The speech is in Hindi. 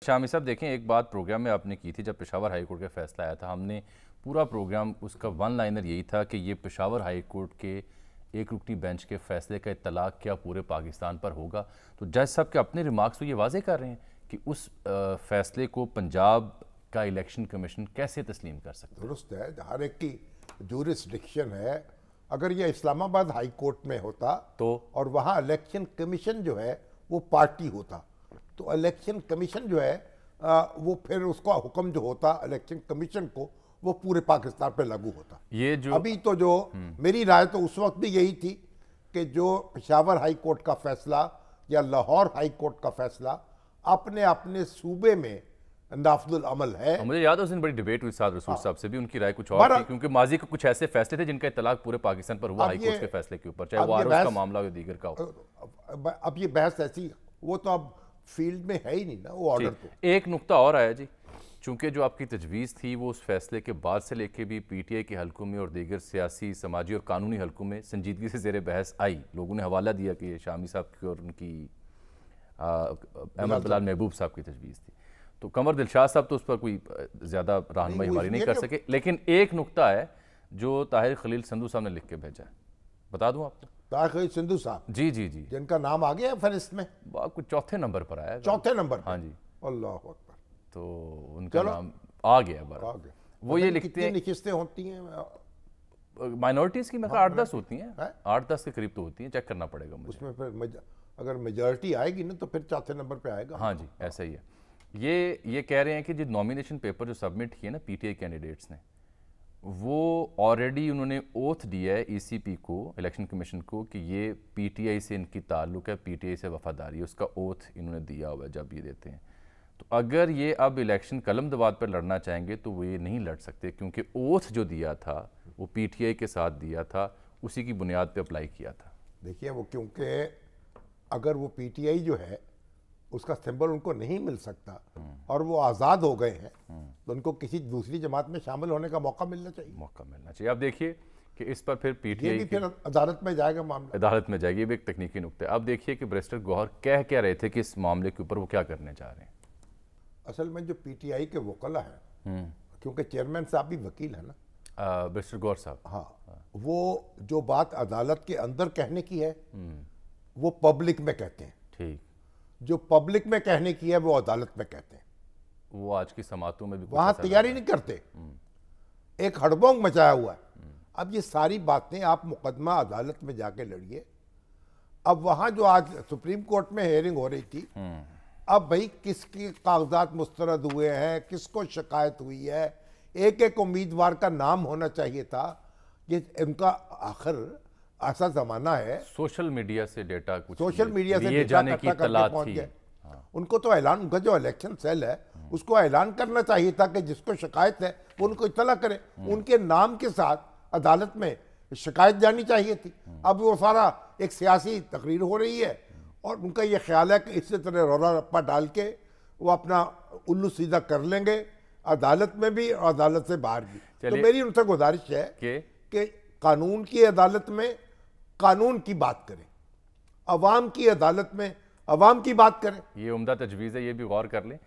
शामी साहब देखें, एक बात प्रोग्राम में आपने की थी जब पेशावर हाई कोर्ट का फैसला आया था। हमने पूरा प्रोग्राम उसका वन लाइनर यही था कि ये पेशावर हाई कोर्ट के एक रुकनी बेंच के फैसले का इत्तलाक क्या पूरे पाकिस्तान पर होगा। तो जज साहब के अपने रिमार्क्स तो ये वाजे कर रहे हैं कि उस फैसले को पंजाब का इलेक्शन कमीशन कैसे तस्लीम कर सकता है। दुरुस्त है, हर एक की जुरिस्डिक्शन है। अगर ये इस्लामाबाद हाई कोर्ट में होता तो और वहाँ इलेक्शन कमीशन जो है वो पार्टी होता, तो इलेक्शन कमीशन जो है वो फिर उसका हुक्म जो होता इलेक्शन कमीशन को, वो पूरे पाकिस्तान पे लागू होता। ये जो अभी तो जो मेरी राय तो उस वक्त भी यही थी कि जो पेशावर हाई कोर्ट का फैसला या लाहौर हाई कोर्ट का फैसला अपने अपने सूबे में नाफजुल अमल है। मुझे याद है उस दिन बड़ी डिबेट हुई साद रसूल साहब से भी, उनकी राय कुछ और थी, क्योंकि माजी के कुछ ऐसे फैसले थे जिनका इत्तलाक पूरे पाकिस्तान पर हुआ हाई कोर्ट के फैसले के ऊपर, चाहे वो आरोप का मामला हो दीगर का हो। अब ये बहस ऐसी, वो तो अब फील्ड में है ही नहीं ना वो ऑर्डर। तो एक नुक्ता और आया जी, चूंकि जो आपकी तजवीज़ थी वो उस फैसले के बाद से लेके भी पीटीआई के हलकों में और दीगर सियासी, समाजी और कानूनी हलकों में संजीदगी से ज़ेर बहस आई। लोगों ने हवाला दिया कि ये शामी साहब की और उनकी अहमद बिलाल महबूब साहब की तजवीज़ थी। तो कंवर दिलशाद साहब तो उस पर कोई ज़्यादा रहनुमाई हमारी नहीं कर सके, लेकिन एक नुक्ता है जो ताहिर खलील संधू साहब ने लिख के भेजा है, बता दूं आपको। ताहिर खलील संधू साहब, जी जी जी, जिनका नाम आ गया फहरिस्त में, कुछ चौथे नंबर पर आया। चौथे नंबर? हाँ जी, अल्लाह अकबर। तो उनका नाम आ गया। वो ये लिखते हैं, किस्तें होती हैं माइनॉरिटीज़ की, मैं 8-10 होती हैं, 8-10 के करीब तो होती हैं, चेक करना पड़ेगा मुझे। उसमें फिर अगर मेजॉरिटी आएगी ना तो फिर चौथे नंबर पे आएगा। हाँ जी, ऐसा ही है। ये कह रहे हैं कि जो नॉमिनेशन पेपर जो सबमिट किए ना पीटीआई कैंडिडेट्स ने, वो ऑलरेडी उन्होंने ओथ दिया है ईसीपी को, इलेक्शन कमीशन को, कि ये पीटीआई से इनकी ताल्लुक है, पीटीआई से वफादारी है, उसका ओथ इन्होंने दिया हुआ है जब ये देते हैं। तो अगर ये अब इलेक्शन कलम दवाद पर लड़ना चाहेंगे तो वो ये नहीं लड़ सकते, क्योंकि ओथ जो दिया था वो पीटीआई के साथ दिया था, उसी की बुनियाद पर अप्लाई किया था। देखिए वो, क्योंकि अगर वो पीटीआई जो है उसका सिंबल उनको नहीं मिल सकता और वो आज़ाद हो गए हैं, तो उनको किसी दूसरी जमात में शामिल होने का मौका मिलना चाहिए। अब देखिए कि इस पर फिर पीटीआई फिर अदालत में जाएगा, मामला अदालत में जाएगी। ये भी एक तकनीकी नुक्ता है। अब देखिए कि बैरिस्टर गौहर कह क्या रहे थे कि इस मामले के ऊपर वो क्या करने जा रहे हैं। असल में जो पीटीआई के वकला हैं, क्योंकि चेयरमैन साहब भी वकील है ना, बैरिस्टर गौहर साहब, हाँ, वो जो बात अदालत के अंदर कहने की है वो पब्लिक में कहते हैं। ठीक, जो पब्लिक में कहने की है वो अदालत में कहते हैं। वो आज की समातों में भी वहां तैयारी नहीं करते, एक हड़बोंग मचाया हुआ है। अब ये सारी बातें आप मुकदमा अदालत में जाके लड़िए। अब वहां जो आज सुप्रीम कोर्ट में हियरिंग हो रही थी, अब भाई किसके कागजात मुस्तरद हुए हैं, किसको शिकायत हुई है, एक एक उम्मीदवार का नाम होना चाहिए था। ये इनका आखिर ऐसा जमाना है, सोशल मीडिया से डेटा, कुछ सोशल मीडिया से ये जाने की तलाश थी। उनको तो ऐलान, उनका जो इलेक्शन सेल है उसको ऐलान करना चाहिए था कि जिसको शिकायत है वो उनको इत्तला करे, उनके नाम के साथ अदालत में शिकायत जानी चाहिए थी। अब वो सारा एक सियासी तकरीर हो रही है और उनका ये ख्याल है कि इसी तरह रौला रप्पा डाल के वो अपना उल्लू सीधा कर लेंगे, अदालत में भी और अदालत से बाहर भी। तो मेरी उनसे गुजारिश है कि कानून की अदालत में कानून की बात करें, अवाम की अदालत में अवाम की बात करें। ये उम्दा तजवीज़ है, ये भी गौर कर लें।